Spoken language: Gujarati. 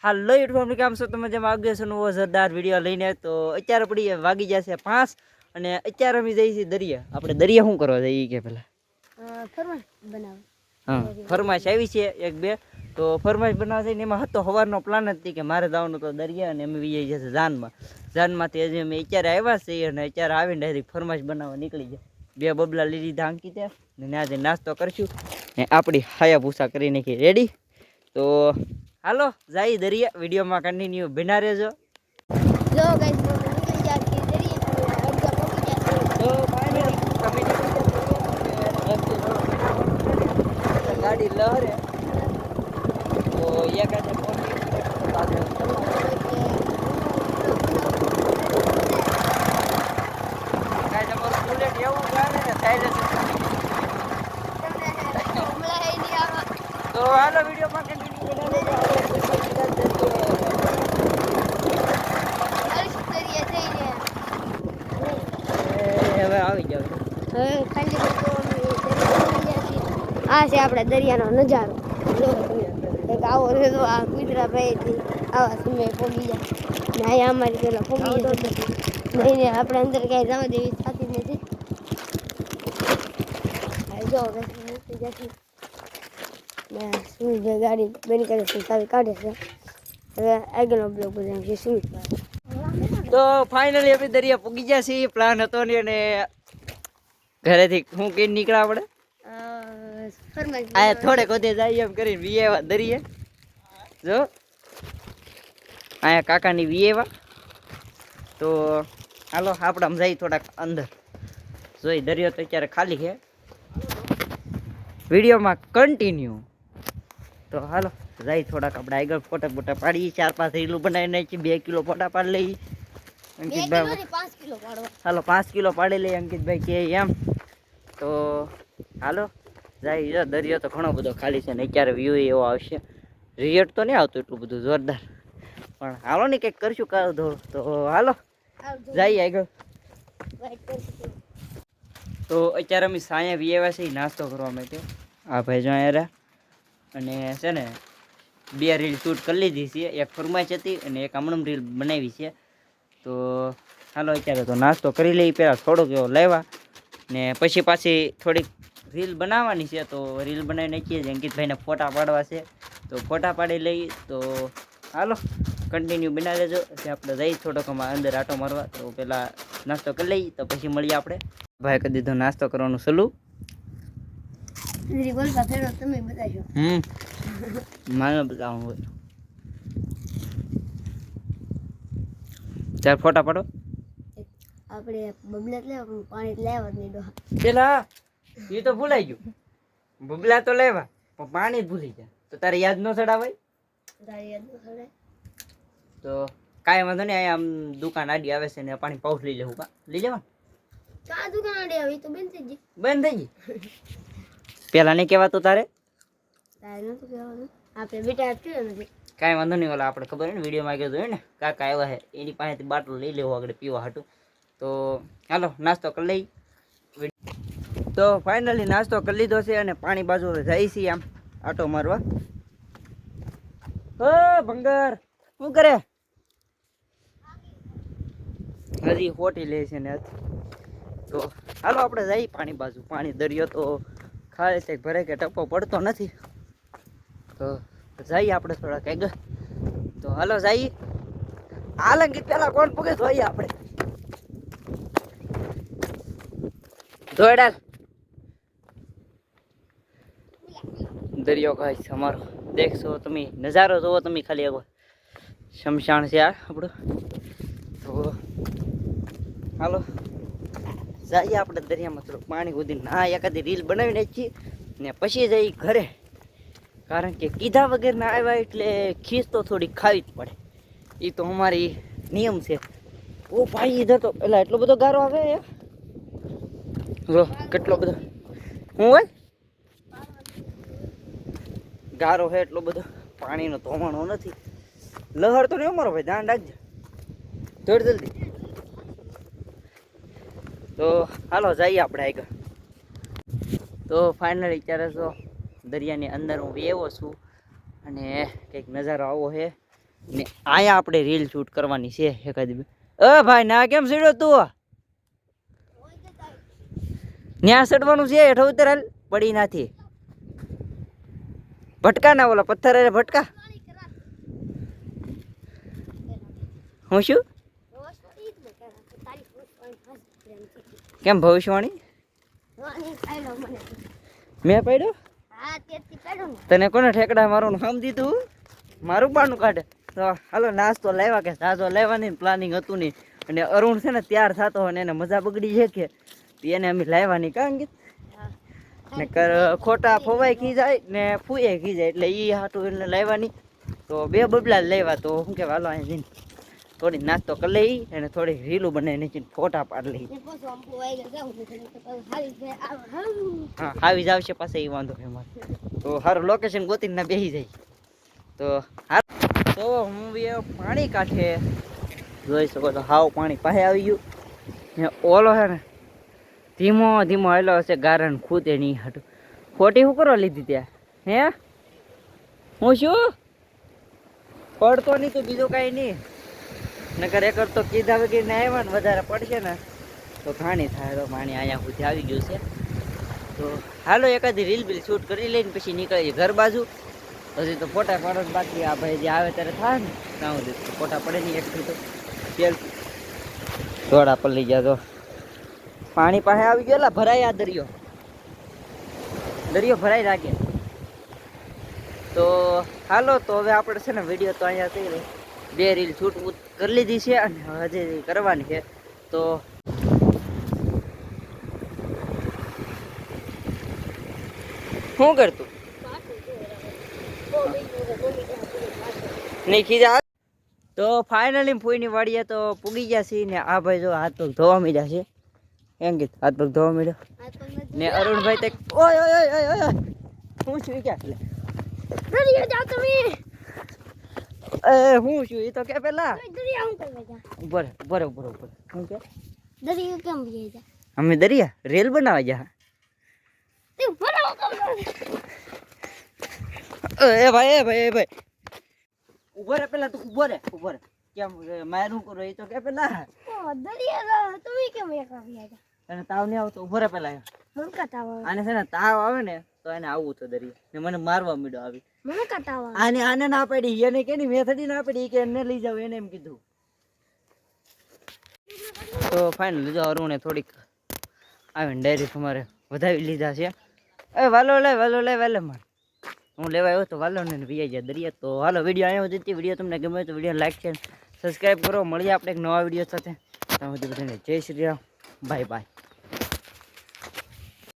હાલો યુટ્યુબ આપણે કામ છો તમે જેમ આગળ છે નવો જોરદાર વિડીયો લઈને તો અત્યારે પડી વાગી જશે 5 અને અત્યારે અમે જઈએ છીએ દરિયા. આપણે દરિયા શું કરવા જઈએ કે પેલા ફરમાશ બનાવ. હા ફરમાશ આવી છે એક બે તો ફરમાશ બનાવવા જઈને એમાં હતો સવારનો પ્લાન હતી કે મારે જવાનું તો દરિયા અને અમે જઈએ જશે જાનમાંથી હજી અમે અત્યારે આવ્યા છીએ અને અત્યારે આવીને ડાયરેક્ટ ફરમાશ બનાવવા નીકળી જાય. બે બબલા લીધી ધાંકી ત્યાં ને આજે નાસ્તો કરશું ને આપણી હાયા ભૂસા કરી નાખી રેડી. તો હાલો જાય દરિયા વિડીયોમાં કન્ટિન્યુ બના રહેજો. જો ગાઈસ નીકળી ગયા છે દરિયા અડધા પહોંચી ગયા છે. તો ફાઇનલી ગાડી લહરે તો એકાદે પહોંચી કાંઈ તમારું બુલેટ એવું ગાડે ને સાયલેન્સર તો હાલો વિડીયોમાં કન્ટિન્યુ બના હવે આવી જાવ. હવે ખાલી આ છે આપણા દરિયાનો નજારો. જો એક આવો છે તો આ કુતરા ભાઈથી આવા સમય પહોંચી જાય ને અહીંયા અમારી પેલા પહોંચી જાય નહીં આપણે અંદર ક્યાંય જવા દેવી થતી નથી. જો નીકળી જશે ને સુમિતભાઈ ગાડી બંધ કરે છે ચાવી કાઢે છે. હવે આગળનો બ્લોગ બધા છે સુમિતભાઈ. તો ફાઇનલી આપણે દરિયા પૂગી ગયા છીએ. પ્લાન હતો ને અને ઘરેથી હું કઈ નીકળ્યા આપણે આ થોડે કોદે જાય એમ કરીને વિયેવા દરિયે. જો અહીંયા કાકાની વિયેવા તો હાલો આપણે આમ જઈ થોડાક અંદર જોઈ દરિયો તો અત્યારે ખાલી છે. વિડીયોમાં કન્ટિન્યુ તો હાલો જાય થોડાક આપણે આગળ ફોટા બોટા પાડીએ 4-5 રીલું બનાવી નાખી 2 કિલો ફોટા પાડી લઈએ. અંકિતભાઈ 5 કિલો પાડવા હાલો 5 કિલો પાડી લઈએ અંકિતભાઈ કે એમ. તો હાલો જાય દરિયો તો ઘણો બધો ખાલી છે ને અત્યારે વ્યૂ એવો આવશે. રિઝલ્ટ તો નહીં આવતું એટલું બધું જોરદાર પણ હાલો ને કંઈક કરશું કાલ ધોળ. તો હાલો જઈએ આગળ. તો અત્યારે અમે સાયા વિયેવા છે નાસ્તો કરવા માટે. આ ભાઈ જો અહીંયા અને છે ને 2 રીલ શૂટ કરી લીધી છે. એક ફરમાઈશ હતી અને એક હમણાં રીલ બનાવી છે. તો હાલો અત્યારે તો નાસ્તો કરી લઈએ. પહેલાં થોડોક એવો લેવા ને પછી પાછી થોડીક રીલ બનાવવાની છે. તો રીલ બનાવી નાખીએ જ અંકિતભાઈને ફોટા પાડવા છે તો ફોટા પાડી લઈએ. તો હાલો કન્ટિન્યુ બનાવી લેજો. આપણે જઈ થોડોક અંદર આટો મારવા. તો પહેલાં નાસ્તો કરી લઈએ તો પછી મળીએ આપણે. ભાઈ કરી દીધો નાસ્તો કરવાનું સલું. તમે બતાવજો. મારે બતાવવાનું હોય ચાર ફોટા પાડો. આપણે બબલા લેવા પાણી લેવા જ નહીં. પેલા એ તો ભૂલાઈ ગયું. બબલા તો લેવા પણ પાણી જ ભૂલી ગયા તો તારે યાદ ન ચડાવાય. તો કાંઈ વાંધો નહીં. અહીંયા આમ દુકાન આડી આવે છે ને પાણી પાઉસ લઈ લેવું. લઈ લેવા ચા દુકાન આડી આવી તો બંધ થઈ ગઈ. બંધ થઈ ગઈ પેલા નહીં કહેવાતું તારે નતું કહેવાનું. આપણે બેટા આપ્યું નથી. કાંઈ વાંધો નહીં. ઓલા આપણે ખબર હોય ને વિડીયોમાં આગળ જોયું ને કાકા આવ્યા છે એની પાસેથી બાટલો લઈ લેવો આગળ પીવા હાટું. તો હાલો નાસ્તો કરી લઈ. તો ફાઇનલી નાસ્તો કરી લીધો છે અને પાણી બાજુ જાય છે આમ આટો મારવા. ઓ ભંગર શું કરે હજી ખોટી લે છે ને. તો હાલો આપણે જઈએ પાણી બાજુ. પાણી દરિયો તો ખાલી છે ભરે કે ટપ્પો પડતો નથી. તો જઈએ આપણે થોડાક આગળ. તો હાલો જઈએ. આલંગી પેલા કોણ પૂગે જોઈએ આપણે દોડાલ દરિયો ગાઈસ અમારો દેખશો તમે નજારો જોવો તમે ખાલી એકવાર. શમશાન છે આ આપણું. તો હાલો જઈએ આપણે દરિયામાં થોડું પાણી ઉધી ના એકાદી રીલ બનાવી નાખીએ ને પછી જઈએ ઘરે. કારણ કે કીધા વગર ના આવ્યા એટલે ખીસ તો થોડી ખાવી જ પડે. એ તો અમારી નિયમ છે. ઓ ભાઈ ઇધર તો પેલા એટલો બધો ગારો આવે જો કેટલો બધો હું હોય ગારો છે એટલો બધો. પાણીનો ધોવાણો નથી. લહર તો નહીં અમારો ભાઈ ધ્યાન રાખજો થોડી જલ્દી. તો હાલો જઈએ આપણે આગળ. તો ફાઇનલી અત્યારે તો દરિયાની અંદર હું બેવો છું અને કંઈક નજારો આવો છે. ને અહીંયા આપણે રીલ શૂટ કરવાની છે એકાદી. ભાઈ ના કેમ સીડ્યો તું? ન્યા ચડવાનું છે, હેઠો ઉતર હાલ, પડી નાથી. ભટકા ના ઓલા પથ્થર અરે ભટકા. હું શું કેમ ભવિષ્યવાણી મેં પડ્યો? તને કોને ઠેકડા મારવાનું કામ દીધું? મારું પાનું કાઢે. તો હાલો નાસ્તો લાવ્યા કે સાજો લેવાની પ્લાનિંગ હતું નહીં. અને અરુણ છે ને તૈયાર થતો હોય ને એને મજા બગડી છે કે એને અમે લાવવાની કાં ગીત ને ખોટા ફવાઈ ખી જાય ને ફૂએ ખી જાય એટલે એ હાટું એટલે લાવવાની. તો બે બબલા લેવા. તો શું કે હાલો અહીં જઈને થોડી નાસ્તો કરી લઈ અને થોડી રીલું બનાવીને જઈને ફોટા પાડી લઈ. હા આવી જ આવશે પાસે એ વાંધો એમાં. તો સારું લોકેશન ગોતીને બેસી જાય. તો તો હું પાણી કાંઠે જોઈ શકો તો હાવ પાણી પાસે આવી ગયું ને ઓલો છે ને ધીમો ધીમો હેલો હશે ગારણ ખૂતે નહીં હાટું. ખોટી શું કરવા લીધી ત્યાં હે? હું શું પડતો નહીં તો બીજું કાંઈ નહીં. નકર એકર તો કીધા વગર ને આવ્યા ને વધારે પડશે ને તો ઘાણી થાય. તો પાણી અહીંયા સુધી આવી ગયું છે. તો હાલો એકાદી રીલ બિલ શૂટ કરી લઈને પછી નીકળીએ ઘર બાજુ. હજી તો ફોટા પાડવા બાકી. આ ભાઈ જે આવે ત્યારે થાય ને ત્યાં સુધી ફોટા પડે નહીં. એકથી તો તેલ થોડા પલળી ગયા. તો પાણી પાસે આવી ગયો. ભરાય આ દરિયો ભરાઈ રાખે. તો હાલો તો હવે આપણે છે ને વિડીયો તો અહીંયા થઈ રહી. 2 રીલ શૂટ કરી લીધી છે અને હજી કરવાની છે. તો શું કરતું નહીં ખીજા. તો ફાઇનલી ફૂઈની વાડીએ તો પૂગી ગયા છીએ ને આ ભાઈ જો હાથ પગ ધોવા મીડ્યા છે. એમ કીધું હાથ પગ ધોવા મીડ્યો ને અરુણભાઈ તે ઓય ઓય ઓય ઓય હું છું ક્યાં હું છું એ તો કે પેલા ઉપર હું કે અમે દરિયા રેલ બનાવવા જા. એ ભાઈ ઉભો રે પેલા. તું ઉભો રે કેમ મારું કરો એ તો કે પેલા. તને તાવ નહીં આવતો? ઉભો રે પેલા. આને છે ને તાવ આવે ને તો એને આવવું તો દરિયા ને મને મારવા મીડો આવી. આને ના પાડી એને કે મેથડી ના પાડી કે એને લઈ જાવ એને એમ કીધું. તો ફાઇનલ જો અરુણે થોડીક આવીને ડાયરી અમારે વધાવી લીધા છે. વાલો લે માર હું લેવા આવ્યો તો વાલો ને વી જાય દરિયા. તો હાલો વિડીયો આવ્યો હતી. વિડીયો તમને ગમે તો વિડીયો લાઈક છે સબસ્ક્રાઈબ કરો. મળીએ આપણે એક નવા વિડીયો સાથે. ત્યાં સુધી બધાને જય શ્રી રામ. Bye bye.